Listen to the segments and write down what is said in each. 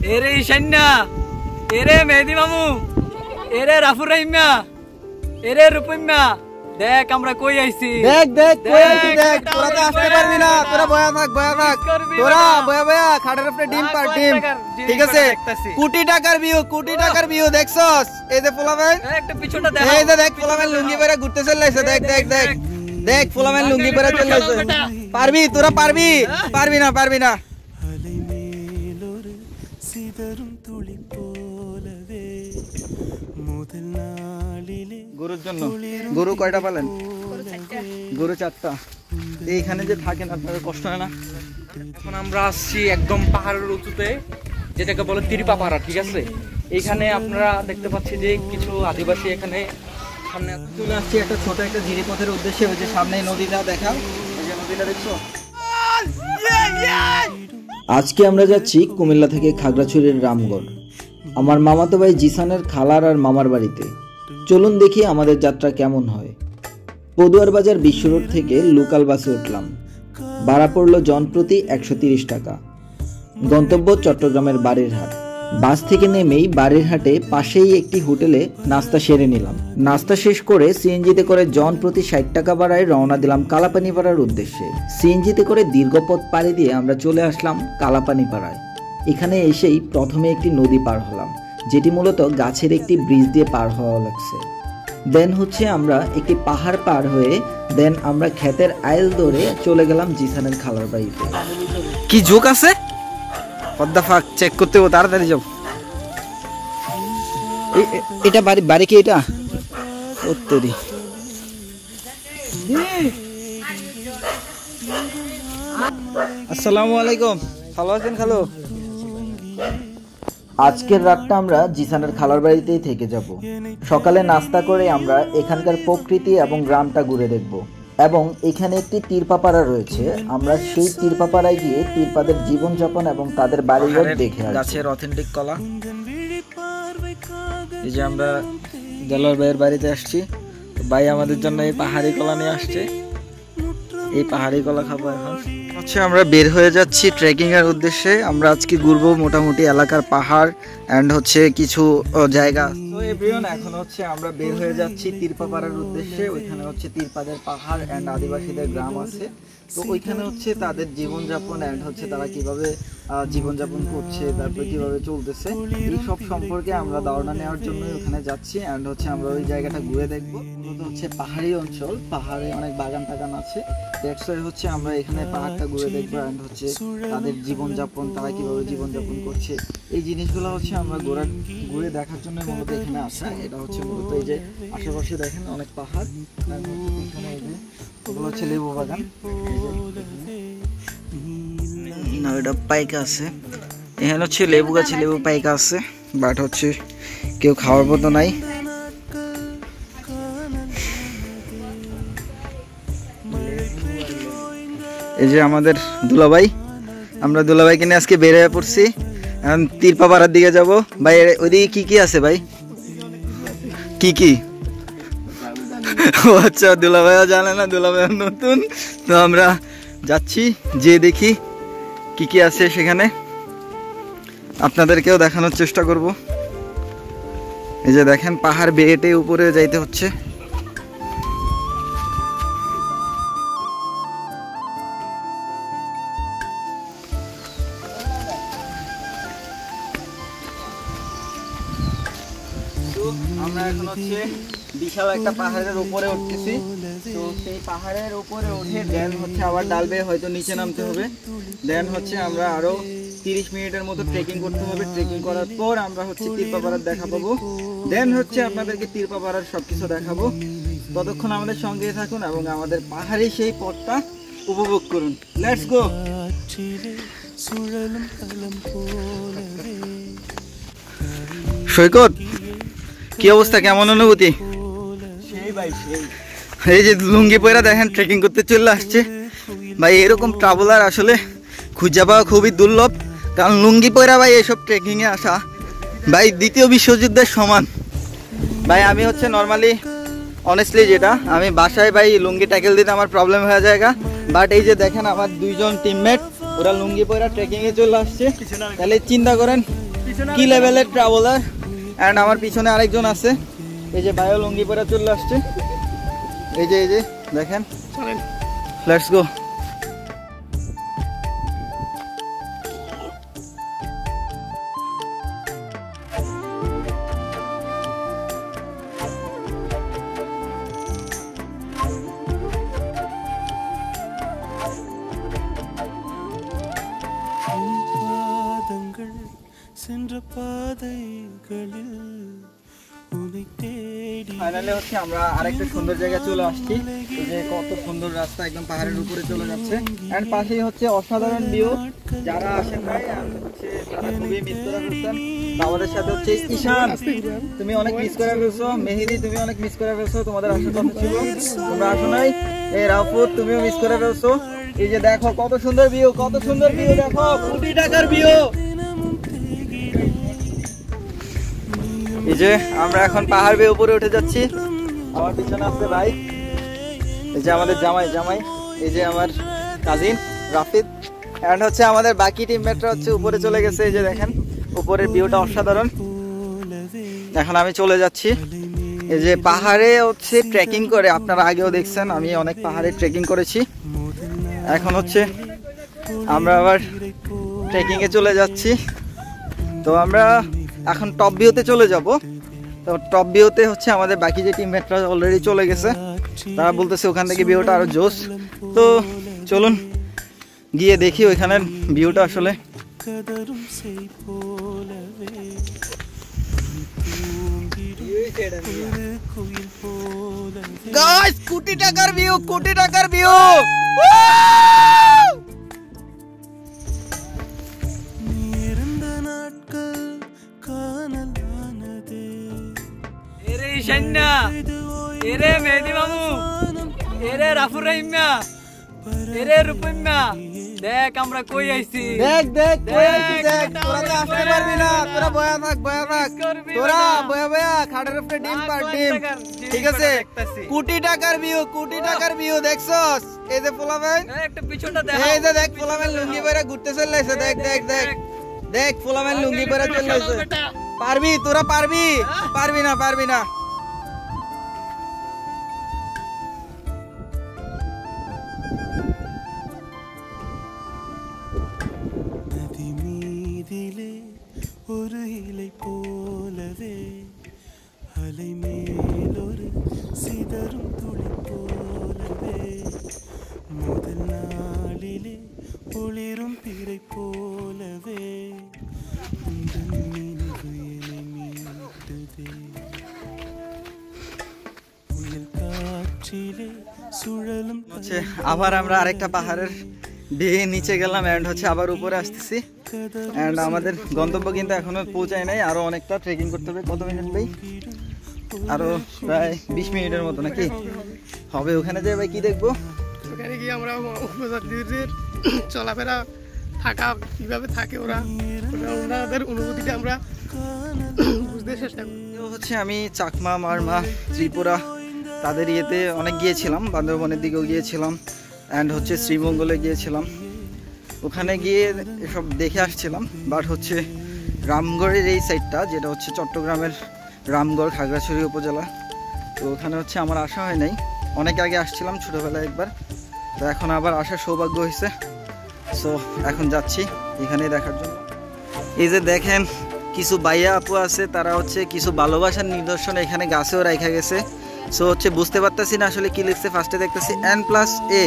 এরে ঈশান্যা, এরে মেহেদি মামু, এরে রাফুর রহিমা, এরে রূপম্যা, দেখ আমরা কই আইছি। দেখ দেখ কই আইছি দেখ। তোরা তো আসতে পারবি না, তোরা বয়া থাক বয়া থাক। তোরা বয়া বয়া খাটের উপরে ডিম পার ডিম। ঠিক আছে, কোটি টাকার ভিউ, কোটি টাকার ভিউ দেখছস? এই যে পোলাবেন, একটা পিছনটা দেখ। এই যে দেখ পোলাবেন লুঙ্গি পরে ঘুরতে চলে আইছে। দেখ দেখ দেখ দেখ পোলাবেন লুঙ্গি পরে চলে আইছে। পারবি তোরা? পারবি? পারবি না, পারবি না। গরুর জন্য গরু কয়টা পালেন? গরু 4টা। এইখানে যে থাকেন আপনাদের কষ্ট হয় না? এখন আমরা আসছি একদম পাহাড়ের উঁচুতে, যেটাকে বলে তিরপাপাড়া। ঠিক আছে, এখানে আপনারা দেখতে পাচ্ছি যে কিছু আদিবাসী এখানে সামনে চলে আসছি একটা ছোট একটা জিরিপথের উদ্দেশ্যে। ওই যে সামনে নদীটা দেখা, এই যে নদীটা দেখছো। আজকে আমরা যাচ্ছি কুমিল্লা থেকে খাগড়াছড়ির রামগড়, আমার মামাতো ভাই জিসানের খালার আর মামার বাড়িতে। চলুন দেখি আমাদের যাত্রা কেমন হয়। পদুয়ার বাজার বিশ্ব রোড থেকে লোকাল বাসে উঠলাম। ভাড়া পড়ল জনপ্রতি 130 টাকা। গন্তব্য চট্টগ্রামের বাড়িরহাট। বাস থেকে নেমেই বাড়িরহাটে পাশেই একটি হোটেলে নাস্তা সেরে নিলাম। নাস্তা শেষ করে সিএনজিতে করে জনপ্রতি 60 টাকা ভাড়ায় রওনা দিলাম কালাপানিপাড়ার উদ্দেশ্যে। সিএনজিতে করে দীর্ঘ পথ পাড়ি দিয়ে আমরা চলে আসলাম কালাপানিপাড়ায়। এখানে এসেই প্রথমে একটি নদী পার হলাম, যেটি মূলত গাছের একটি ব্রিজ দিয়ে পার হওয়া লাগছে। দেন হচ্ছে আমরা একটি পাহাড় পার হয়ে দেন আমরা ক্ষেতের আইল ধরে চলে গেলাম জিসানের খালার বাড়িতে। কি জোক আছে? পদ্মা ফাঁক চেক করতে হবে, তাড়াতাড়ি যাও। এটা বাড়ি, বাড়ি কি এটা? উত্তরি। আসসালামু আলাইকুম, ভালো আছেন খালু? আজকের রাতটা আমরা জিসানের খালার বাড়িতেই থেকে যাব। সকালে নাস্তা করে আমরা এখানকার প্রকৃতি এবং গ্রামটা ঘুরে দেখব, এবং এখানে একটি তিরপাপাড়া রয়েছে। আমরা সেই তিরপাপাড়ায় গিয়ে তিরপাদের জীবনযাপন এবং তাদের বাড়িঘর দেখে আসব। গাছের অথেন্টিক কলা। এই যে আমরা দেলোয়ার ভাইয়ের বাড়িতে আসছি, ভাই আমাদের জন্য এই পাহাড়ি কলা নিয়ে আসছে। এই পাহাড়ি কলা খাবো। এখন হচ্ছে আমরা বের হয়ে যাচ্ছি ট্রেকিং এর উদ্দেশ্যে। আমরা আজকে ঘুরবো মোটামুটি এলাকার পাহাড় এন্ড হচ্ছে কিছু জায়গা। তো এভরিওয়ান, এখন হচ্ছে আমরা বের হয়ে যাচ্ছি তিরপাপাড়ার উদ্দেশ্যে। ওইখানে হচ্ছে তিরপাদের পাহাড় এন্ড আদিবাসীদের গ্রাম আছে। তো ওইখানে হচ্ছে তাদের জীবনযাপন এন্ড হচ্ছে তারা কিভাবে জীবনযাপন করছে, তারপর কিভাবে চলতেছে, এই সব সম্পর্কে আমরা ধারণা নেওয়ার জন্য ওখানে যাচ্ছি। এন্ড হচ্ছে আমরা ওই জায়গাটা ঘুরে দেখবো। মূলত হচ্ছে পাহাড়ি অঞ্চল, পাহাড়ে অনেক বাগান টাগান আছে। দ্যাটস ওয়াই হচ্ছে আমরা এখানে পাহাড়টা ঘুরে দেখবো এন্ড হচ্ছে তাদের জীবনযাপন, তারা কিভাবে জীবনযাপন করছে, এই জিনিসগুলো হচ্ছে আমরা ঘুরে দেখার জন্য মূলত এখানে আসা। এটা হচ্ছে মূলত এই যে আশেপাশে দেখেন অনেক পাহাড়, এখানে এই যে ওগুলো হচ্ছে লেবু বাগান। না, এটা পাইকা আছে। এখানে হচ্ছে লেবু গাছে লেবু পাইকা আছে, বাট হচ্ছে কেউ খাওয়ার মতো নাই। এই যে আমাদের দুলাভাই, আমরা দুলাভাইকে নিয়ে আজকে বের হয়ে পড়ছি। এখন তিরপাপাড়ার দিকে যাব। ভাই ওইদিকে কি কি আছে ভাই? কি কি? ও আচ্ছা, দুলাভাইও জানে না, দুলাভাই নতুন। তো আমরা যাচ্ছি, যে দেখি কি কি আছে সেখানে, আপনাদেরকেও দেখানোর চেষ্টা করব। এই যে দেখেন পাহাড় বেয়েটে উপরে যাইতে হচ্ছে। আমরা এখন হচ্ছে বিশাল একটা পাহাড়ের উপরে উঠতেছি। তো সেই পাহাড়ের উপরে উঠে দেন হচ্ছে আবার ডাল বেয়ে হয়তো নিচে নামতে হবে। দেন হচ্ছে আমরা আরো 30 মিনিটের মতো ট্রেকিং করতে হবে। ট্রেকিং করার পর আমরা হচ্ছে তিরপাপাড়ার দেখা পাবো। দেন হচ্ছে আপনাদেরকে তিরপাপাড়ার সবকিছু দেখাবো। ততক্ষণ আমাদের সঙ্গে থাকুন এবং আমাদের পাহাড়ি সেই পথটা উপভোগ করুন। Let's go. সৈকত, কি অবস্থা, কেমন অনুভূতি? এই যে লুঙ্গি পয়রা দেখেন ট্রেকিং করতে চলে আসছে ভাই। এরকম ট্রাভেলার আসলে খুঁজে পাওয়া খুবই দুর্লভ, কারণ লুঙ্গি পয়রা ভাই এসব ট্রেকিং এ আসা ভাই দ্বিতীয় বিশ্বযুদ্ধের সমান ভাই। আমি হচ্ছে নর্মালি অনেস্টলি যেটা আমি বাসায় ভাই লুঙ্গি ট্যাকেল দিতে আমার প্রবলেম হয়ে যায়, বাট এই যে দেখেন আমার দুইজন টিমমেট ওরা লুঙ্গি পয়রা ট্রেকিং এ চলে আসছে। তাহলে চিন্তা করেন কি লেভেলের ট্রাভেলার। এন্ড আমার পিছনে আরেকজন আছে, এই যে বায়ো লুঙ্গি পরে চলে আসছে, এই যে দেখেন। Let's go. ফাইনালি হচ্ছে আমরা আরেকটা সুন্দর জায়গায় চলে আসছি। এই যে কত সুন্দর রাস্তা, একদম পাহাড়ের উপরে চলে যাচ্ছে। এন্ড পাশেই হচ্ছে অসাধারণ ভিউ। যারা আসেন ভাই হচ্ছে তারা খুবই মিস করে ফেলছেন। আমাদের সাথে হচ্ছে ঈশান, তুমি অনেক মিস করে ফেলছো। মেহেদি, তুমি অনেক মিস করে ফেলছো, তোমাদের আসার কথা ছিল, তোমরা আসো নাই। এই রাফুত, তুমিও মিস করে ফেলছো। এই যে দেখো কত সুন্দর ভিউ, কত সুন্দর ভিউ, দেখো কোটি টাকার ভিউ। এই যে আমরা এখন পাহাড় বেয়ে উপরে উঠে যাচ্ছি। আমার পিছনে আছে ভাই, এই যে আমাদের জামাই, এই যে আমার কাজিন রাফিদ। এন্ড হচ্ছে আমাদের বাকি টিমমেটরা হচ্ছে উপরে চলে গেছে। এই যে দেখেন উপরের ভিউটা অসাধারণ। এখন আমি চলে যাচ্ছি। এই যে পাহাড়ে হচ্ছে ট্রেকিং করে, আপনারা আগেও দেখছেন আমি অনেক পাহাড়ে ট্রেকিং করেছি। এখন হচ্ছে আমরা আবার ট্রেকিং এ চলে যাচ্ছি। তো আমরা এখন টপ ভিউতে চলে যাব। তো টপ ভিউতে হচ্ছে আমাদের বাকি যে টিমমেটরা অলরেডি চলে গেছে, তারা বলতেছে ওখান থেকে ভিউটা আরো জোস। তো চলুন গিয়ে দেখি ওইখানের ভিউটা আসলে। গাইস কোটি টাকার ভিউ, কোটি টাকার ভিউ। এরে মেহেদি মামু, এরে রাফুর রহিমা, এরে রূপমিয়া, দেখ আমরা কই আইছি। দেখ কই আইছি, দেখ তোরা তো আসতে পারবি না, তোরা বয়া থাক, তোরা বয়া খাটের উপরে ডিম পার ডিম। ঠিক আছে, কোটি টাকার ভিউ, কোটি টাকার ভিউ দেখছস। এই যে পোলামেন, একটা পিছনটা দেখ, এই যে দেখ পোলামেন লুঙ্গি পরে ঘুরতে চলে আইছে। দেখ পোলামেন লুঙ্গি পরে চলে আইছে। পারবি তোরা, পারবি না। ஒரு இலை போலவே அலை மேலொரு சிதறும் துளி போலவே முதல் நாளிலே ஒளிரும் பிறை போலவே உந்தன் நினைவு என்னை மீட்டதே புயல் காற்றிலே சுழலும் আবার আমরা আরেকটা পাহাড়ের বেয়ে নিচে গেলাম। এন্ড হচ্ছে আবার উপরে আসতেছি। এন্ড আমাদের গন্তব্য কিন্তু এখনো পৌঁছায় নাই, আরো অনেকটা ট্রেকিং করতে হবে। কত মিনিট ভাই? আরো প্রায় 20 মিনিটের মতো নাকি হবে। ওখানে যে ভাই কি দেখবো? ওখানে গিয়ে আমরা উপজাতিদের চলাফেরা, থাকা কিভাবে থাকে ওরা, ওনাদের অনুভূতিটা আমরা বুঝতে চেষ্টা করি। হচ্ছে আমি চাকমা, মারমা, ত্রিপুরা তাদের ইয়েতে অনেক গিয়েছিলাম, বান্দরবনের দিকেও গিয়েছিলাম, অ্যান্ড হচ্ছে শ্রীমঙ্গলে গিয়েছিলাম। ওখানে গিয়ে এসব দেখে আসছিলাম। বাট হচ্ছে রামগড়ের এই সাইডটা, যেটা হচ্ছে চট্টগ্রামের রামগড় খাগড়াছড়ি উপজেলা, তো ওখানে হচ্ছে আমার আসা হয় নাই। অনেক আগে আসছিলাম ছোটোবেলায় একবার, তো এখন আবার আসার সৌভাগ্য হয়েছে। সো এখন যাচ্ছি এখানেই দেখার জন্য। এই যে দেখেন কিছু বাইয়া আপু আছে, তারা হচ্ছে কিছু ভালোবাসার নিদর্শন এখানে গাছেও রাখা গেছে। সো হচ্ছে বুঝতে পারতেছি না আসলে কি লিখছে। ফার্স্টে দেখতেছি N+A,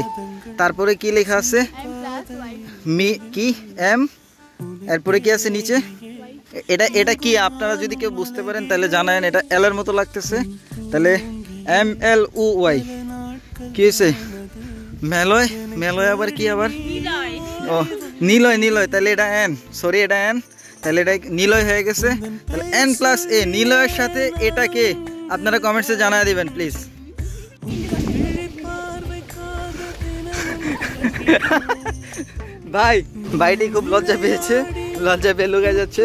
তারপরে কি লেখা আছে কি M, এরপরে কি আছে নিচে। এটা কি আপনারা যদি কেউ বুঝতে পারেন তাহলে জানায়েন। এটা L এর মতো লাগতেছে, তাহলে MLUY কি হয়েছে? মেলয় আবার কি আবার? ও নীলয়, তাহলে এটা N, সরি এটা N, তাহলে এটা নীলয় হয়ে গেছে। তাহলে N+A, নীলয়ের সাথে এটা কে আপনারা কমেন্টসে জানিয়ে দিবেন প্লিজ। ভাইটি খুব লজ্জা পেয়ে লুকায় যাচ্ছে।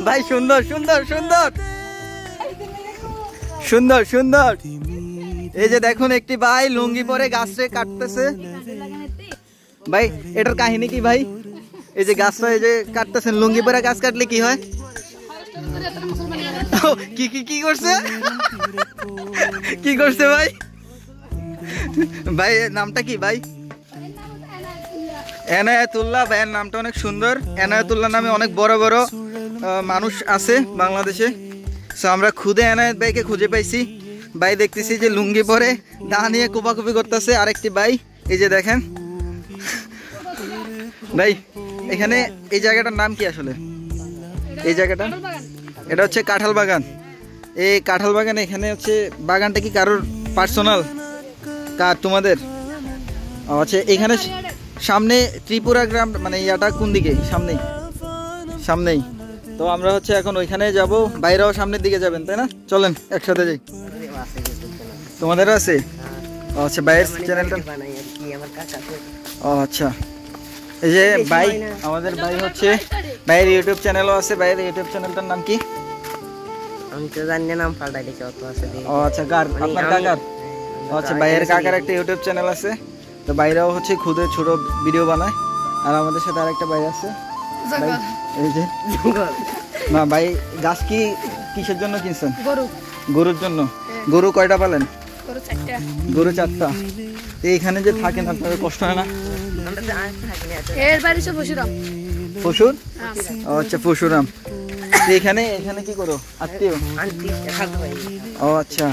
ভাই সুন্দর। এই যে দেখুন একটি ভাই লুঙ্গি পরে গাছে কাটতেছে। ভাই এটার কাহিনী কি ভাই? এই যে গাছটা এই যে কাটতেছেন, লুঙ্গি পরে গাছ কাটলে কি হয়? কি কি কি করছে? কি করছে ভাই? ভাই নামটা কি ভাই? এনায়েতুল্লাহ। ভাইয়ের নামটা অনেক সুন্দর। এনায়েতুল্লাহ নামে অনেক বড় বড় মানুষ আছে বাংলাদেশে। সো আমরা খুদে এনায়েত ভাইকে খুঁজে পাইছি। ভাই দেখতেছি যে লুঙ্গি পরে দা নিয়ে কোপাকুপি করতেছে। আরেকটি ভাই এই যে দেখেন। ভাই এখানে এই জায়গাটার নাম কি আসলে? এই জায়গাটা এটা হচ্ছে কাঁঠাল বাগান। এই কাঁঠাল বাগান এখানে হচ্ছে বাগানটা কি কারোর পার্সোনাল? কার তোমাদের? আচ্ছা এখানে সামনে ত্রিপুরা গ্রাম মানে ইয়াটা কোন দিকে? সামনেই। তো আমরা হচ্ছে এখন ওইখানে যাব। বাইরেও সামনের দিকে যাবেন তাই না? চলেন একসাথে যাই। তোমাদেরও আছে? আচ্ছা বাইরের চ্যানেলটা। ও আচ্ছা এই যে ভাই আমাদের ভাই হচ্ছে ভাইয়ের ইউটিউব চ্যানেলও আছে। ভাইয়ের ইউটিউব চ্যানেলটার নাম কি? আমি তো জানি না, নাম পাল্টাইলে কত আছে। ও আচ্ছা আপনার কাকার? আচ্ছা ভাইয়ের কাকার একটা ইউটিউব চ্যানেল আছে। তো ভাইরাও হচ্ছে খুদে ছোট ভিডিও বানায়। আর আমাদের সাথে আরেকটা ভাই আছে। এই যে না ভাই গাছ কি কিসের জন্য কিনছেন? গরুর জন্য। গরু কয়টা পালেন? গরু 4টা। এইখানে যে থাকেন আপনাদের কষ্ট হয় না? পশুর? আচ্ছা পশুরাম। এখানে কি করো? আত্মীয়? ও আচ্ছা।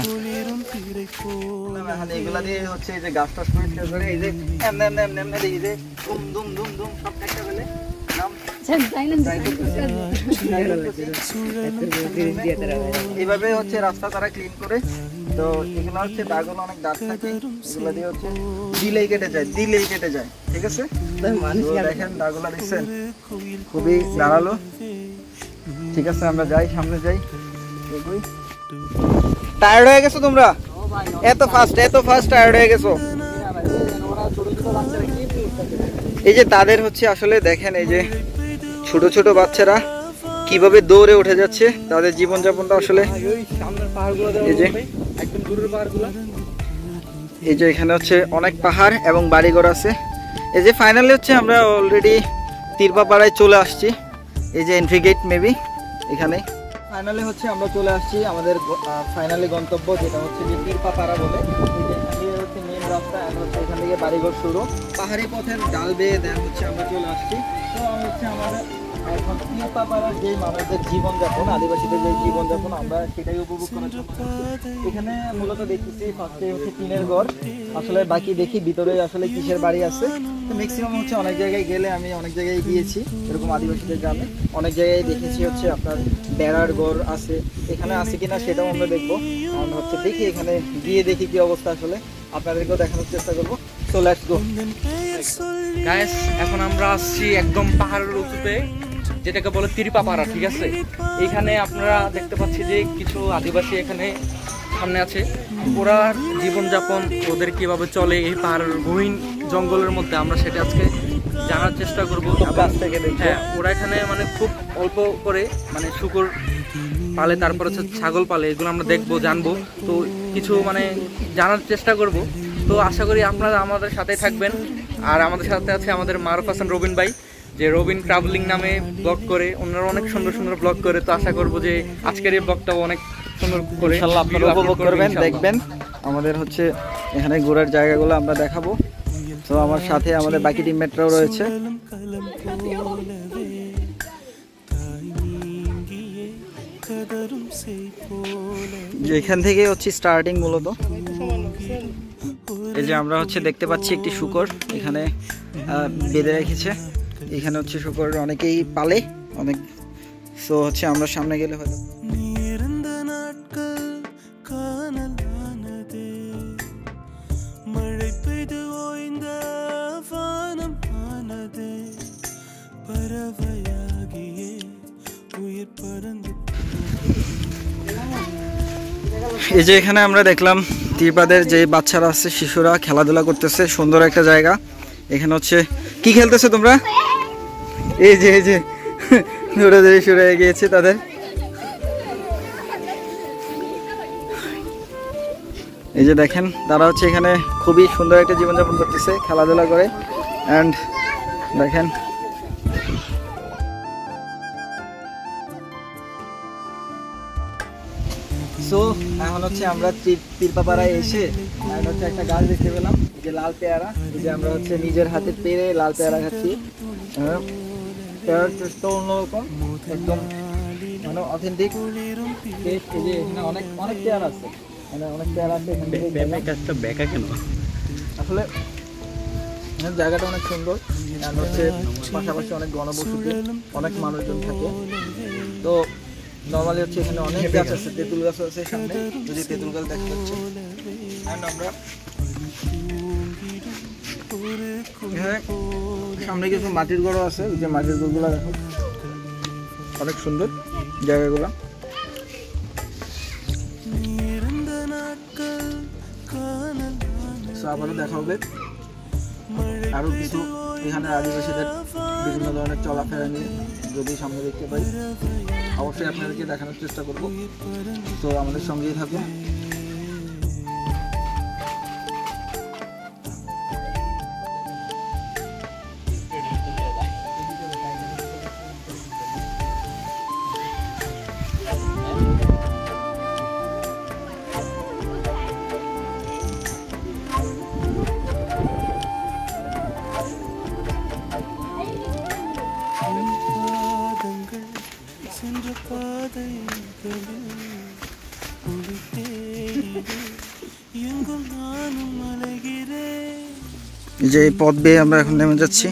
এগুলা দিয়ে হচ্ছে এই যে গাছ টাছ পরিষ্কার করে এই যে এই যে দুম সব একটা ফেলে এইভাবে হচ্ছে রাস্তা তারা ক্লিন করে। তো এগুলো হচ্ছে দাগগুলো অনেক দাগ থাকে, এগুলো দিয়ে হচ্ছে দিলেই কেটে যায়। ঠিক আছে দেখেন দাগগুলো দেখছেন খুবই দাঁড়ালো। ঠিক আছে আমরা যাই, সামনে যাই। টায়ার্ড হয়ে গেছো তোমরা? এত ফাস্ট টায়ার্ড হয়ে গেছো? এই যে তাদের হচ্ছে আসলে দেখেন এই যে ছোট ছোট বাচ্চারা কিভাবে দৌড়ে উঠে যাচ্ছে, তাদের জীবনযাপনটা আসলে এই যে এখানে হচ্ছে অনেক পাহাড় এবং বাড়িঘর আছে। এই যে ফাইনালি হচ্ছে আমরা অলরেডি তিরপাপাড়ায় চলে আসছি। এই যে এন্ট্রি গেট মেবি এখানে ফাইনালি হচ্ছে আমরা চলে আসছি আমাদের ফাইনালি গন্তব্য, যেটা হচ্ছে যে তিরপাপাড়া বলে। হচ্ছে মেন রাস্তা, হচ্ছে এখান থেকে বাড়িঘর শুরু, পাহাড়ি পথের ডাল বেয়ে দেন হচ্ছে আমরা চলে আসছি। তো হচ্ছে আমাদের এখন তিরপাপাড়ার যে মানুষদের জীবনযাপন, আদিবাসীদের যে জীবনযাপন আমরা সেটাই উপভোগ করার জন্য এখানে মূলত দেখতেছি। ফার্স্টে হচ্ছে টিনের ঘর, আসলে বাকি দেখি ভিতরে আসলে কিসের বাড়ি আছে। তো ম্যাক্সিমাম হচ্ছে অনেক জায়গায় গেলে আমি অনেক জায়গায় গিয়েছি এরকম আদিবাসীদের গ্রামে, অনেক জায়গায় দেখেছি হচ্ছে আপনার বেড়ার ঘর আছে। এখানে আছে কিনা সেটাও আমরা দেখবো। আমরা হচ্ছে দেখি এখানে গিয়ে দেখি কি অবস্থা, আসলে আপনাদেরকেও দেখানোর চেষ্টা করবো। So let's go guys. এখন আমরা আসছি একদম পাহাড়ের উঁচুতে, যেটাকে বলে তিরপাপাড়া। ঠিক আছে, এখানে আপনারা দেখতে পাচ্ছি যে কিছু আদিবাসী এখানে সামনে আছে। ওরা জীবনযাপন ওদের কিভাবে চলে এই পাহাড়ের গহীন জঙ্গলের মধ্যে, আমরা সেটা আজকে জানার চেষ্টা করবো। হ্যাঁ, ওরা এখানে মানে খুব অল্প করে মানে শুকর পালে, তারপর হচ্ছে ছাগল পালে, এগুলো আমরা দেখবো, জানবো। তো কিছু মানে জানার চেষ্টা করব। তো আশা করি আপনারা আমাদের সাথে থাকবেন। আর আমাদের সাথে আছে আমাদের মারুফ হাসান রবিন ভাই, যে রবিন ট্রাভেলিং নামে ব্লগ করে, ওনারা অনেক সুন্দর সুন্দর ব্লগ করে। তো আশা করবো যে আজকের এই ব্লগটাও অনেক সুন্দর করে আপনারা উপভোগ করবেন, দেখবেন। আমাদের হচ্ছে এখানে ঘোরার জায়গাগুলো আমরা দেখাবো। তো আমার সাথে আমাদের বাকি টিমমেটরাও রয়েছে। এখান থেকে হচ্ছে স্টার্টিং মূলত। এই যে আমরা হচ্ছে দেখতে পাচ্ছি একটি শূকর এখানে বেঁধে রেখেছে। এখানে হচ্ছে শূকর অনেকেই পালে অনেক। সো হচ্ছে আমরা সামনে গেলে হয়তো এই যে এখানে আমরা দেখলাম তিরপাদের যে বাচ্চারা আছে, শিশুরা খেলাধুলা করতেছে। সুন্দর একটা জায়গা। এখানে হচ্ছে কি খেলতেছে তোমরা? এই যে দৌড়াদৌড়ি শুরু হয়ে গিয়েছে তাদের। এই যে দেখেন তারা হচ্ছে এখানে খুবই সুন্দর একটা জীবনযাপন করতেছে খেলাধুলা করে। অ্যান্ড দেখেন সো এখন হচ্ছে আমরা তিরপাপাড়ায় এসে এখন হচ্ছে একটা গাছ দেখতে পেলাম, যে লাল পেয়ারা, যে আমরা হচ্ছে নিজের হাতে পেরে লাল পেয়ারা খাচ্ছি। পেয়ারার টেস্টটা অন্যরকম, একদম মানে অথেন্টিক টেস্ট। এই যে এখানে অনেক অনেক পেয়ারা আছে, মানে অনেক পেয়ারা আছে এখান থেকে। আসলে জায়গাটা অনেক সুন্দর, আর হচ্ছে পাশাপাশি অনেক গণবসতি, অনেক মানুষজন থাকে। তো নর্মালি হচ্ছে এখানে অনেক গাছ আছে, তেঁতুল গাছ আছে সামনে, যদি তেঁতুল গাছ দেখা যাচ্ছে। অ্যান্ড আমরা এখানে সামনে কিছু মাটির ঘরও আছে, ওই যে মাটির ঘরগুলো দেখো, অনেক সুন্দর জায়গাগুলো। আবারও দেখা হবে আরো কিছু এখানে আদিবাসীদের বিভিন্ন ধরনের চলাফেরা নিয়ে, যদি সামনে দেখতে পাই অবশ্যই আপনাদেরকে দেখানোর চেষ্টা করব। তো আমাদের সঙ্গেই থাকুন। এই যে পথ বেয়ে আমরা এখন নেমে যাচ্ছি।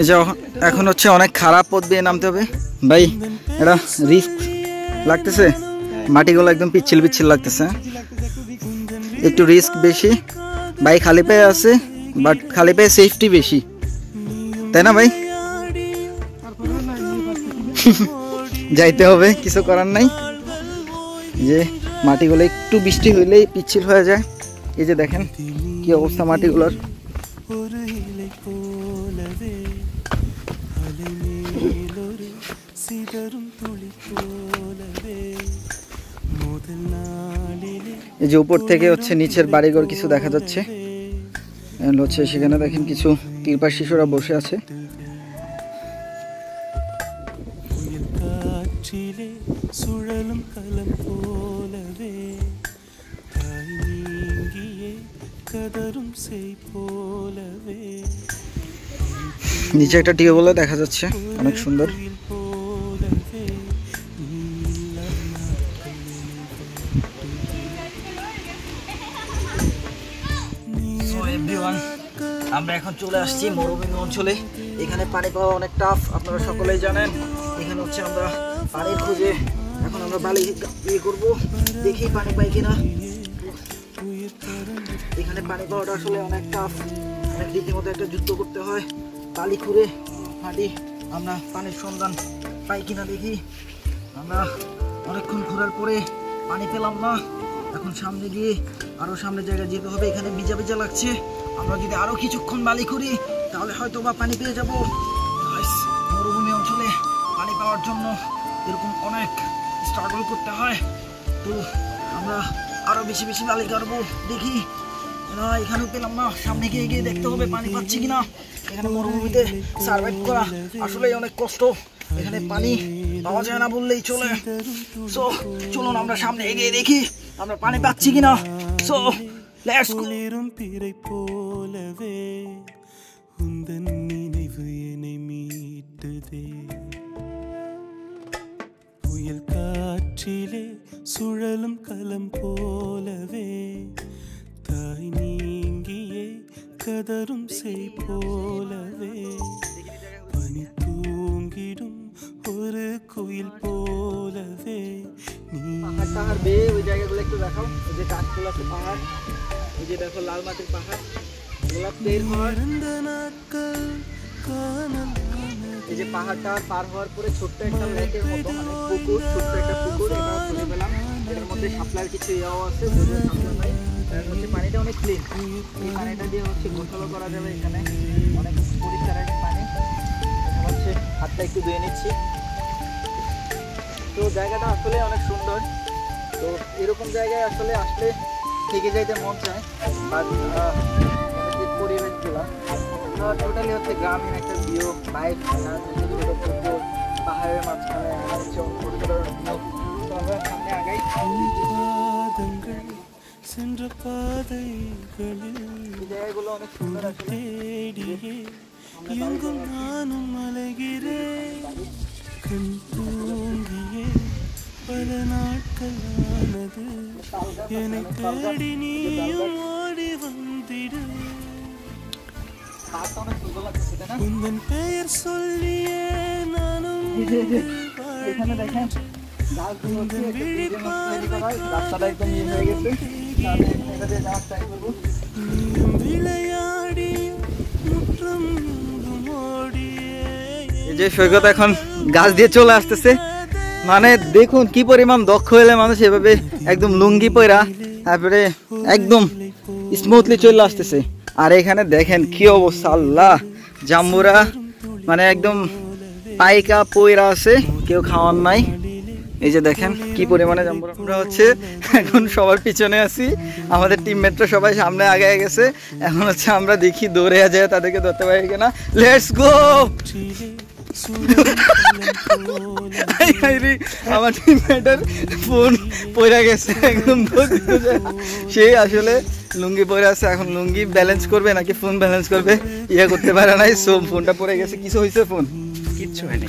এই যে এখন হচ্ছে অনেক খারাপ পথ বেয়ে নামতে হবে ভাই, এটা রিস্ক লাগতেছে, মাটিগুলো একদম পিচ্ছিল পিচ্ছিল লাগতেছে, একটু রিস্ক বেশি। ভাই খালি পায়ে আছে, বাট খালি পায়ে সেফটি বেশি, তাই না ভাই? যাইতে হবে, কিছু করার নাই। যে মাটিগুলো একটু বৃষ্টি হইলেই পিচ্ছিল হয়ে যায়। এই যে দেখেন কি অবস্থা মাটিগুলোর। এই যে উপর থেকে হচ্ছে নিচের বাড়িঘর কিছু দেখা যাচ্ছে, হচ্ছে সেখানে দেখেন কিছু তিরপাল শিশুরা বসে আছে। নিচে একটা টিউবওয়েল দেখা যাচ্ছে, অনেক সুন্দর। আমরা এখন চলে আসছি মরুভূমি অঞ্চলে। এখানে পানি পাওয়া অনেক টাফ, আপনারা সকলেই জানেন। এখানে হচ্ছে আমরা পানির খুঁজে এখন আমরা বালি করব, দেখি পানি পাই কিনা। এখানে পানি পাওয়াটা আসলে অনেক টাফ, অনেক রীতিমতো একটা যুদ্ধ করতে হয়। বালি খুঁড়ে হাঁটি আমরা পানির সন্ধান পাই কিনা দেখি। আমরা অনেকক্ষণ ঘোরার পরে পানি পেলাম না। এখন সামনে গিয়ে আরো সামনে জায়গায় যেতে হবে। এখানে ভিজা ভিজা লাগছে, আমরা যদি আরো কিছুক্ষণ বালি করি তাহলে হয়তো বা পানি পেয়ে যাব। মরুভূমি অঞ্চলে পানি পাওয়ার জন্য এরকম অনেক স্ট্রাগল করতে হয়। তো আমরা আরো বেশি বেশি বালি কাটবো, দেখি। না এখানেও পেলাম না, সামনে গিয়ে গিয়ে দেখতে হবে পানি পাচ্ছি কিনা। এখানে মরুভূমিতে সার্ভাইভ করা আসলেই অনেক কষ্ট, এখানে পানি পাওয়া যায় না বললেই চলে। সো চলুন আমরা সামনে এগিয়ে দেখি আমরা পানি পাচ্ছি কিনা। সো লেটস গো। புயல் காற்றிலே சுழலும் களம் போலவே தாய் நீங்கியே கதரும் செய் போலவே பனி தூங்கிடும் ஒரு குயில் போலவே நீ পাহাড় বেয়ে ওই জায়গাগুলো একটু দেখাও। এই যে কাঠগুলো আছে পাহাড়, এই যে দেখো লাল মাটির পাহাড়, গোলাপ তেল হয়। এই যে পাহাড়টা পার হওয়ার পরে ছোট্ট একটা লেকের মতো, মানে পুকুর, ছোট্ট একটা পুকুর এটা খুঁজে পেলাম। এটার মধ্যে সাপ্লাইয়ের কিছু ইয়াও আছে, যদিও সাপ্লাই নাই। হচ্ছে পানিটা অনেক ক্লিন, এই পানিটা দিয়ে হচ্ছে গোসলও করা যাবে। এখানে অনেক পরিষ্কার একটা পানি। এখন হচ্ছে হাতটা একটু ধুয়ে নিচ্ছি। তো জায়গাটা আসলে অনেক সুন্দর। তো এরকম জায়গায় আসলে আসলে থেকে যাইতে মন চায়, বাট পরিবেশগুলা টোটালি হচ্ছে গ্রামীণ একটা ভিউ, বাইক পাহাড়ের মাঝখানে হচ্ছে আমরা সামনে আগাই। பாதங்கள் சென்ற பாதைகளில் এই জায়গাগুলো অনেক সুন্দর আসলে। தேடியே எங்கும் நானும் அலைகிறேன் கண் தூங்கியே பல நாட்களானது என்னை தேடி நீயும் ஓடி வந்திடு পাহাড়টা অনেক সুন্দর লাগছে তাই না? உந்தன் பெயர் சொல்லியே நானும் এখানে দেখেন গাছগুলো হচ্ছে একটা ব্রিজের মতো তৈরি করা, রাস্তাটা একদম ইয়ে হয়ে গেছে। আমি এটা দিয়ে যাওয়ার ট্রাই করবো। நீயும் விளையாடி முற்றம் எங்கும் ஓடியே এই যে সৈকত এখন গাছ দিয়ে চলে আসতেছে, মানে দেখুন কি পরিমাণ দক্ষ হলে মানুষ এভাবে একদম লুঙ্গি পরা তারপরে একদম স্মুথলি চলে আসতেছে। আর এখানে দেখেন কি অবস্থা, আল্লাহ জাম্বুরা মানে একদম পাইকা পয়রা আছে, কেউ খাওয়ার নাই। এই যে দেখেন কি পরিমাণে জাম্বুরা। আমরা হচ্ছে এখন সবার পিছনে আছি, আমাদের টিমমেটরা সবাই সামনে আগে গেছে। এখন হচ্ছে আমরা দেখি দৌড়ে যায় তাদেরকে ধরতে পারি কিনা। Let's go. আমার টিমমেটের ফোন পড়ে গেছে একদম, সে আসলে লুঙ্গি পরে আছে, এখন লুঙ্গি ব্যালেন্স করবে নাকি ফোন ব্যালেন্স করবে ইয়ে করতে পারে নাই, সো ফোনটা পড়ে গেছে। কিছু হয়েছে? ফোন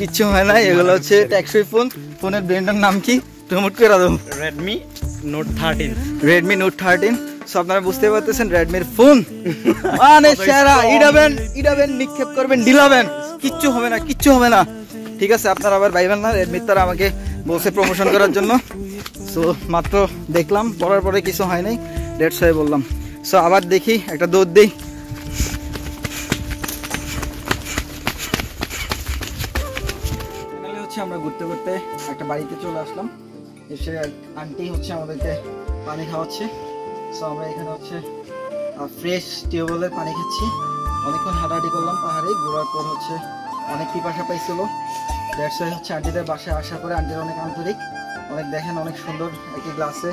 কিচ্ছু হয় না। এগুলো হচ্ছে ট্যাক্সই ফোন। ফোনের ব্র্যান্ডের নাম কি প্রমোট করে দাও? Redmi note 13। Redmi note 13। So আপনারা বুঝতে পারতেছেন রেডমির ফোন মানে সেরা। ইডাবেন নিক্ষেপ করবেন, ডিলাবেন, কিচ্ছু হবে না, কিচ্ছু হবে না। ঠিক আছে, আপনারা আবার ভাইবেন না। রেডমির তারা আমাকে বলছে প্রমোশন করার জন্য। সো মাত্র দেখলাম, পড়ার পরে কিছু হয় নাই, রেড হয়ে বললাম। সো আবার দেখি, একটা দৌড় দিই। হচ্ছে আমরা ঘুরতে ঘুরতে একটা বাড়িতে চলে আসলাম, এসে আন্টি হচ্ছে আমাদেরকে পানি খাওয়াচ্ছে। সো আমরা এখানে হচ্ছে ফ্রেশ টিউবওয়েলের পানি খাচ্ছি। অনেকক্ষণ হাঁটাহাঁটি করলাম পাহাড়ে, ঘোরার পর হচ্ছে অনেক পিপাসা পাইছিল। দ্যাটস ওয়াই হচ্ছে আন্টিদের বাসায় আসার পরে আন্টির অনেক আন্তরিক, অনেক দেখেন অনেক সুন্দর একই গ্লাসে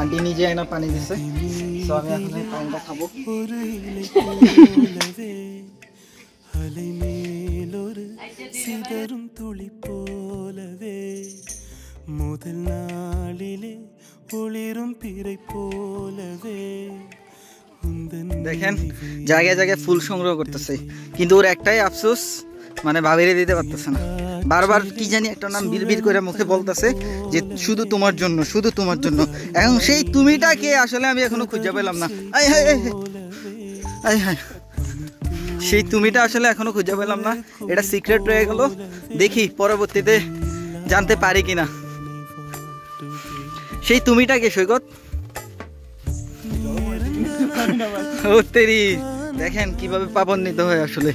আন্টি নিজে এনে পানি দিছে। সো আমি এখন এই পানিটা খাবো। ஒரு இலை போலவே அலை மேலொரு சிதறும் துளி போலவே முதல் நாளிலே ஒளிரும் பிறை போலவே দেখেন জায়গায় জায়গায় ফুল সংগ্রহ করতেছে, কিন্তু ওর একটাই আফসোস, মানে ভাবিরে দিতে পারতেছে না। বারবার কি জানি একটা নাম বিড়বিড় করে মুখে বলতেছে যে শুধু তোমার জন্য, শুধু তোমার জন্য। এখন সেই তুমিটা কে আসলে আমি এখনো খুঁজে পেলাম না। আই হাই আই হাই, সেই তুমিটা আসলে এখনো খুঁজে পেলাম না। এটা সিক্রেট রয়ে গেল, দেখি পরবর্তীতে জানতে পারি কিনা। সেই তুমিটা কে সৈকত? ও তেরি, দেখেন কিভাবে পাবন্বিত হয় আসলে।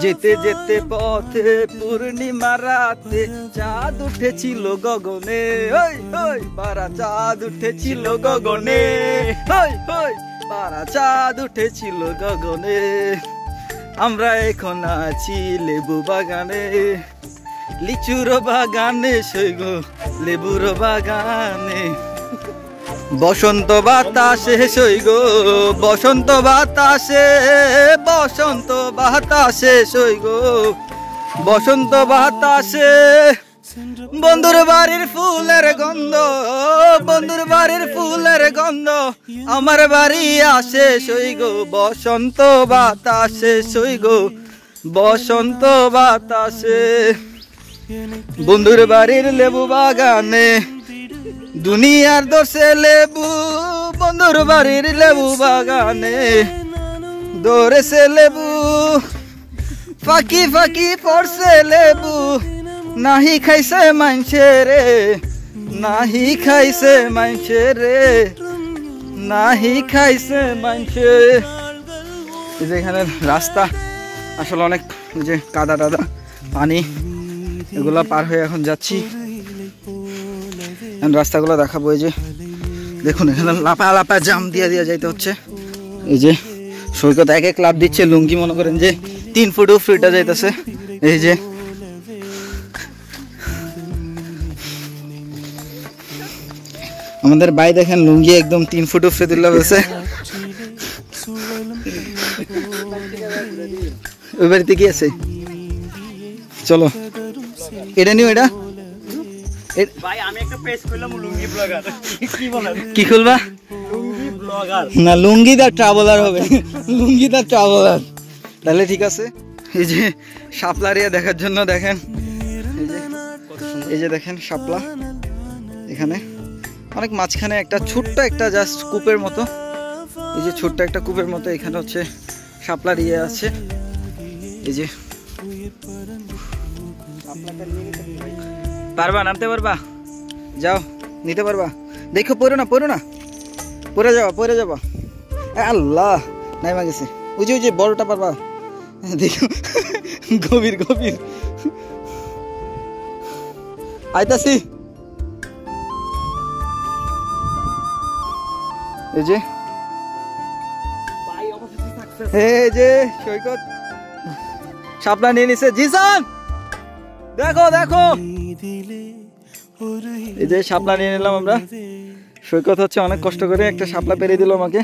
যেতে যেতে পথে পূর্ণিমা রাতে চাঁদ উঠেছিল গগনে, ওই ওই পারা চাঁদ উঠেছিল গগনে, ওই ওই পারা চাঁদ উঠেছিল গগনে। আমরা এখন আছি লেবু বাগানে, লিচুর বাগানে সৈগ লেবুর বাগানে। বসন্ত বাতাসে সৈগ বসন্ত বাতাসে, বসন্ত বাতাসে সৈগ বসন্ত বাতাসে। বন্ধুর বাড়ির ফুলের গন্ধ, বন্ধুর বাড়ির ফুলের গন্ধ আমার বাড়ি আসে সৈগ বসন্ত বাতাসে সৈগ বসন্ত বাতাসে। বন্ধুর বাড়ির লেবু বাগানে দুনিয়ার দোষে লেবু, বন্ধুর বাড়ির লেবু বাগানে দৌড়েছে লেবু, ফাঁকি ফাঁকি পড়ছে লেবু, নাহি খাইছে মানছে রে, নাহি খাইছে মানছে রে, নাহি খাইছে মানছে। যেখানে রাস্তা আসলে অনেক যে কাদা টাদা পানি, এগুলা পার হয়ে এখন যাচ্ছি। রাস্তাগুলো দেখাবো। এই যে দেখুন এখানে লাপা লাপা জাম দিয়ে দিয়ে যাইতে হচ্ছে। এই যে সৈকত এক এক লাভ দিচ্ছে, লুঙ্গি মনে করেন যে 3 ফুট ফ্রিটা যাইতেছে। এই যে আমাদের ভাই দেখেন লুঙ্গি একদম 3 ফুট ফ্রি দিল বলছে। ওই বাড়িতে কি আছে? চলো এটা নিও। এটা ভাই আমি একটা পেজ করলাম লুঙ্গি ব্লগার, কি বলেন? কি খুলবা? লুঙ্গি ব্লগার না, লুঙ্গিদার ট্রাভেলার হবে, লুঙ্গিদার ট্রাভেলার। তাহলে ঠিক আছে। এই যে শাপলা এরিয়া দেখার জন্য দেখেন, এই যে দেখেন শাপলা, এখানে অনেক মাঝখানে একটা ছোট্ট একটা জাস্ট কূপের মতো, এই যে ছোট্ট একটা কূপের মতো এখানে হচ্ছে শাপলার ইয়ে আছে। এই যে পারবা নামতে পারবা? যাও নিতে পারবা? দেখো পড়ো না, পড়ো না, পড়ে যাবা, পড়ে যাবা। আল্লাহ নাইমা গেছে। ওই যে বড়টা পারবা? দেখো গভীর গভীর। আইতাছি। এই যে এই যে সৈকত শাপলা নিয়ে নিছে। জিসান দেখো দেখো, এই যে শাপলা নিয়ে নিলাম আমরা। সৈকত হচ্ছে অনেক কষ্ট করে একটা শাপলা পেরে দিল আমাকে।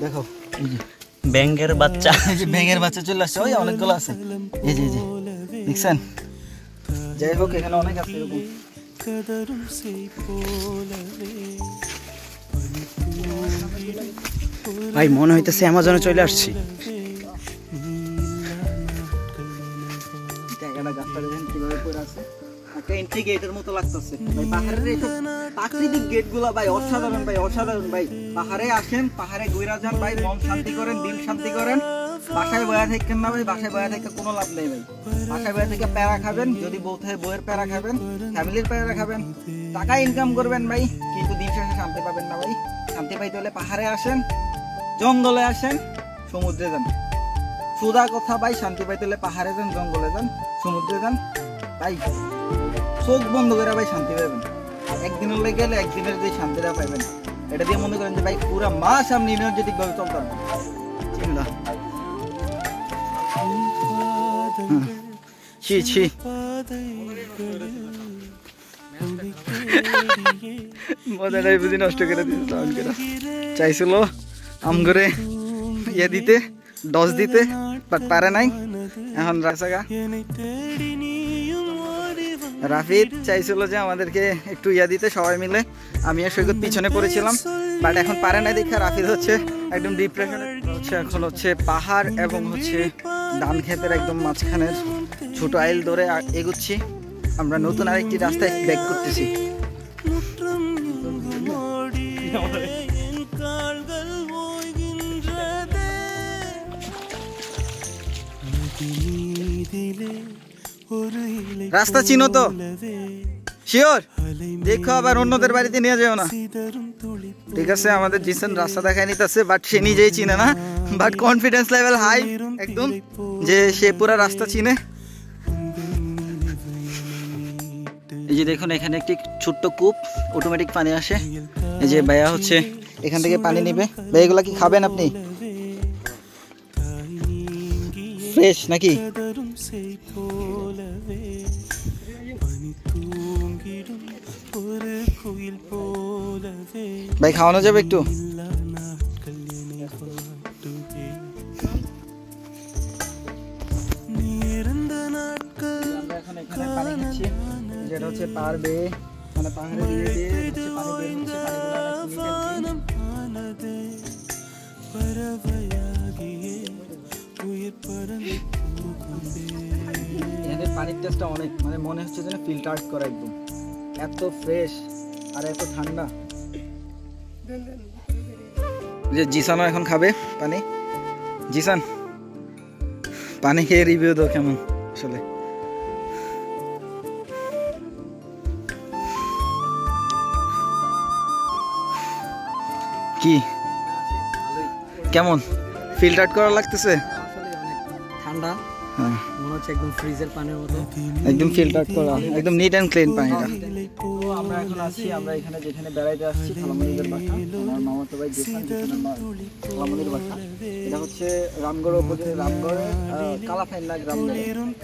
দেখো ব্যাঙের বাচ্চা, এই যে ব্যাঙের বাচ্চা চলে আসছে, ওই অনেকগুলো আছে। এই যে দেখছেন? যাই হোক এখানে অনেক আছে এরকম। ভাই মনে হইতেছে অ্যামাজনে চলে আসছি। জায়গাটা গাছটা দেখেন কিভাবে পড়ে আছে, একটা এন্ট্রি গেটের মতো লাগতেছে ভাই। পাহাড়ের এই প্রাকৃতিক গেটগুলো ভাই অসাধারণ ভাই, অসাধারণ ভাই। পাহাড়ে আসেন, পাহাড়ে ঘুরে যান ভাই, মন শান্তি করেন, দিল শান্তি করেন। বাসায় বয়া থাকেন না ভাই, বাসায় বয়া থেকে কোনো লাভ নেই ভাই। বাসায় বয়া থেকে প্যারা খাবেন, যদি বউ থাকে বউয়ের প্যারা খাবেন, ফ্যামিলির প্যারা খাবেন, টাকা ইনকাম করবেন ভাই, কিন্তু দিন শেষে শান্তি পাবেন না ভাই। শান্তি পাইতে হলে পাহাড়ে আসেন, জঙ্গলে আসেন, সমুদ্রে যান। সোজা কথা ভাই, শান্তি পাইতে হলে পাহাড়ে যান, জঙ্গলে যান, সমুদ্রে যান ভাই। চোখ বন্ধ করে ভাই শান্তি পাবেন। একদিনের লেগে গেলে একদিনের যে শান্তিটা পাইবেন, এটা দিয়ে মনে করেন যে ভাই পুরা মাস আপনি এনার্জেটিক ভাবে চলতে পারবেন। চিন্তা ছি ছি, মজাটাই বুঝি নষ্ট করে দিতে। চাইছিল আম করে ইয়ে দিতে, ডস দিতে, বাট পারে নাই। এখন রাসাগা রাফিদ চাইছিল যে আমাদেরকে একটু ইয়া দিতে সবাই মিলে, আমি আর সৈকত পিছনে পড়েছিলাম, বাট এখন পারে নাই দেখে রাফিদ হচ্ছে একদম ডিপ্রেশনে হচ্ছে। এখন হচ্ছে পাহাড় এবং হচ্ছে ধান ক্ষেতের একদম মাঝখানের ছোট আইল ধরে এগুচ্ছি আমরা। নতুন আরেকটি রাস্তায় ব্যাক করতেছি। রাস্তা চিনো তো? শিওর? দেখো আবার অন্যদের বাড়িতে নিয়ে যাও না। ঠিক আছে, আমাদের জিসান রাস্তা দেখায় নিতেছে, বাট সে নিজেই চিনে না, বাট কনফিডেন্স লেভেল হাই একদম, যে সে পুরো রাস্তা চিনে। এই যে দেখুন এখানে একটি ছোট্ট কূপ, অটোমেটিক পানি আসে। এই যে ভাইয়া হচ্ছে এখান থেকে পানি নিবে। ভাই এগুলা কি খাবেন আপনি? ফ্রেশ নাকি? ভাই খাওয়ানো যাবে একটু? যেটা হচ্ছে পাহাড় বেয়ে, মানে পাহাড়ে দিয়ে দিয়ে হচ্ছে পানি বের হচ্ছে, এখানের পানির টেস্টটা অনেক, মানে মনে হচ্ছে যেন ফিল্টার করা, একদম এত ফ্রেশ আর এত ঠান্ডা। যে জিসানও এখন খাবে পানি। জিসান পানি খেয়ে রিভিউ দাও কেমন আসলে। কি কেমন ফিল্টার করা লাগতেছে? ঠান্ডা, হ্যাঁ মনে হচ্ছে একদম ফ্রিজের পানির মতো। একদম ফিল্টার করা, একদম নিট অ্যান্ড ক্লিন পানিটা। তো আমরা এখন আছি, আমরা এখানে যেখানে বেড়াইতে আসছি খালামণিদের বাসা, আমার মামাতো ভাই জিসান, খালামণির বাসা। এটা হচ্ছে রামগড় উপজেলার রামগড়ের কালাফাইন্না গ্রাম বলে।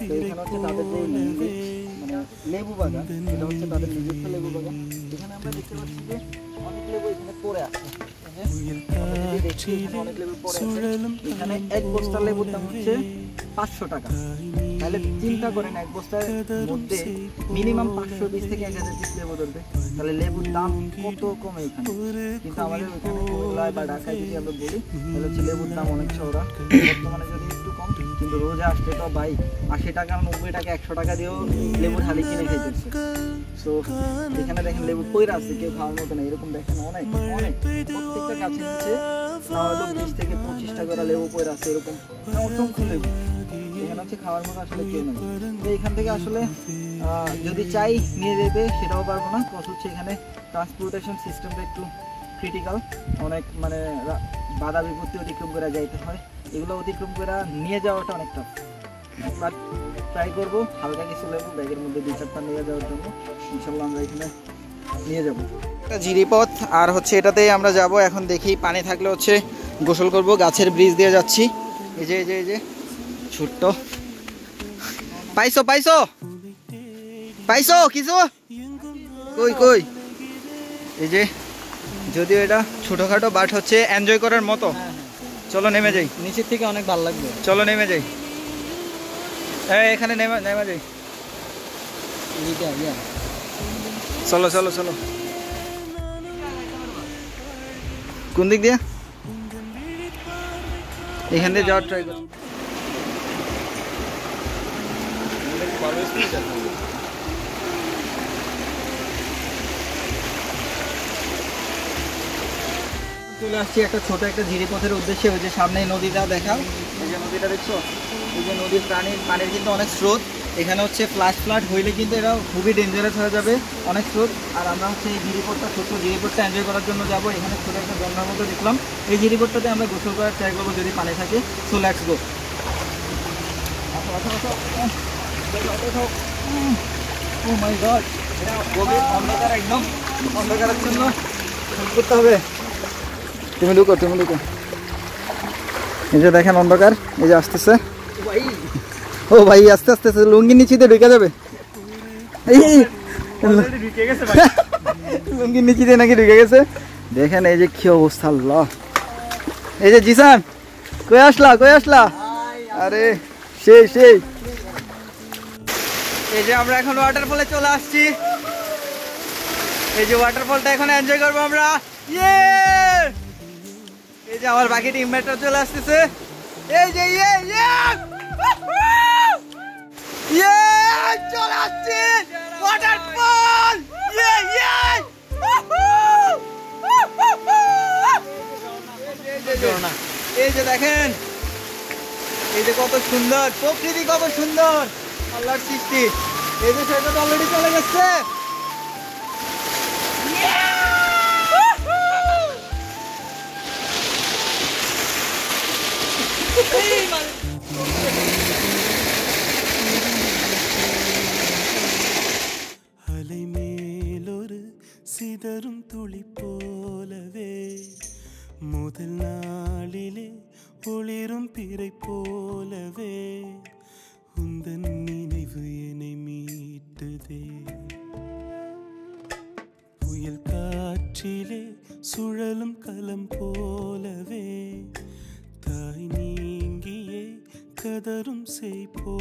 তো এখানে হচ্ছে তাদের যে মানে লেবু বাগান, এটা হচ্ছে তাদের নিজস্ব লেবু বাগান। এখানে আমরা দেখতে পাচ্ছি যে অনেক লেবু এখানে পড়ে আছে। অনেক লেবু পড়ে আছে। এখানে এক বস্তা লেবুর দাম হচ্ছে 500 টাকা। তাহলে চিন্তা করেন এক বস্তার মধ্যে মিনিমাম 520 থেকে 1000 পিস লেবু ধরবে, তাহলে লেবুর দাম কত কমে এখানে। কিন্তু আমাদের ওইখানে কুমিল্লায় বা ঢাকায় যদি আমরা বলি তাহলে হচ্ছে লেবুর দাম অনেক চওড়া, বর্তমানে যদি একটু কম, কিন্তু রোজে আসতে তো ভাই 80 টাকা 90 টাকা 100 টাকা দিয়েও লেবুর হালি কিনে খাইতেছে। তো এখানে দেখেন লেবু কইরা আছে, কেউ খাওয়ার মতো না, এরকম দেখেন অনেক অনেক প্রত্যেকটা গাছের নিচে হয়তো 20 থেকে 25টা করে লেবু কইরা আছে, এরকম অসংখ্য লেবু। এখানে হচ্ছে খাওয়ার মতো আসলে কেউ নেই। তো এখান থেকে আসলে যদি চাই নিয়ে যেতে সেটাও পারবো না, কত হচ্ছে এখানে ট্রান্সপোর্টেশন সিস্টেমটা একটু ক্রিটিক্যাল, অনেক মানে বাধা বিপত্তি অতিক্রম করে যাইতে হয়, এগুলো অতিক্রম করে নিয়ে যাওয়াটা অনেক টাফ। বাট ট্রাই করবো হালকা কিছু লেবু ব্যাগের মধ্যে 2-4টা নিয়ে যাওয়ার জন্য, ইনশাল্লাহ আমরা এখানে নিয়ে যাবো। একটা জিরিপথ আর হচ্ছে এটাতেই আমরা যাব। এখন দেখি পানি থাকলে হচ্ছে গোসল করব। গাছের ব্রিজ দিয়ে যাচ্ছি। এই যে এই যে এই যে ছোট্ট, পাইছো পাইছো পাইছো কিছু, কই কই, এই যে যদিও এটা ছোটখাটো বাট হচ্ছে এনজয় করার মতো। চলো নেমে যাই, নিচের থেকে অনেক ভালো লাগবে। চলো নেমে যাই, এখানে নেমে নেমে যাই, চলো চলো চলো। কোন দিক দিয়ে? এখান দিয়ে যাওয়ার ট্রাই করো। চলে আসছি একটা ছোট একটা ঝিরিপথের উদ্দেশ্যে। ওই যে সামনে নদীটা দেখাও, এই যে নদীটা দেখছো, এই যে নদীর পানির কিন্তু অনেক স্রোত। এখানে হচ্ছে ফ্লাড হইলে কিন্তু এটা খুবই ডেঞ্জারাস হয়ে যাবে, অনেক স্রোত। আর আমরা হচ্ছে এই ঝিরিপথটা, ছোট্ট ঝিরিপথটা এনজয় করার জন্য যাবো। এখানে ছোট একটা ঝর্ণার মতো দেখলাম, এই ঝিরিপথটাতে আমরা গোসল করার ট্রাই করবো যদি পানি থাকে। So let's go. Oh my God, এটা গভীর অন্ধকার, একদম অন্ধকারের জন্য করতে হবে। তুমি ঢুকো, তুমি ঢুকো। এই যে দেখেন অন্ধকার, এই যে আসতেছে। ও ভাই আস্তে আস্তে লুঙ্গির নিচে দিয়ে ঢুকে যাবে। লুঙ্গির নিচে দিয়ে নাকি ঢুকে গেছে। দেখেন এই যে কি অবস্থা, আল্লাহ। এই যে জিসান, কই আসলা কই আসলা? আরে সেই সেই। এই যে আমরা এখন ওয়াটারফলে চলে আসছি। এই যে ওয়াটারফলটা এখন এনজয় করবো আমরা। ইয়ে, এই যে আমার বাকি টিমমেটরা চলে আসতেছে। এই যে ইয়ে ইয়ে ইয়ে চলে আসছে ওয়াটারফল। ইয়ে ইয়ে এই যে দেখেন, এই যে কত সুন্দর প্রকৃতি, কত সুন্দর আল্লাহর সৃষ্টি। এই যে সেটা তো অলরেডি চলে গেছে। അലൈമേലൊരു സിതറും തുളി പോലവേ മുതൽ നാളിലെ ഒളിരും പിறை പോലവേ ഉന്തൻ നിனைவு என்னை மீட்டதே புயல் காற்றிலே சுழலும் கலம் போலவே தாய் நீங்கியே கதரும் செய் போ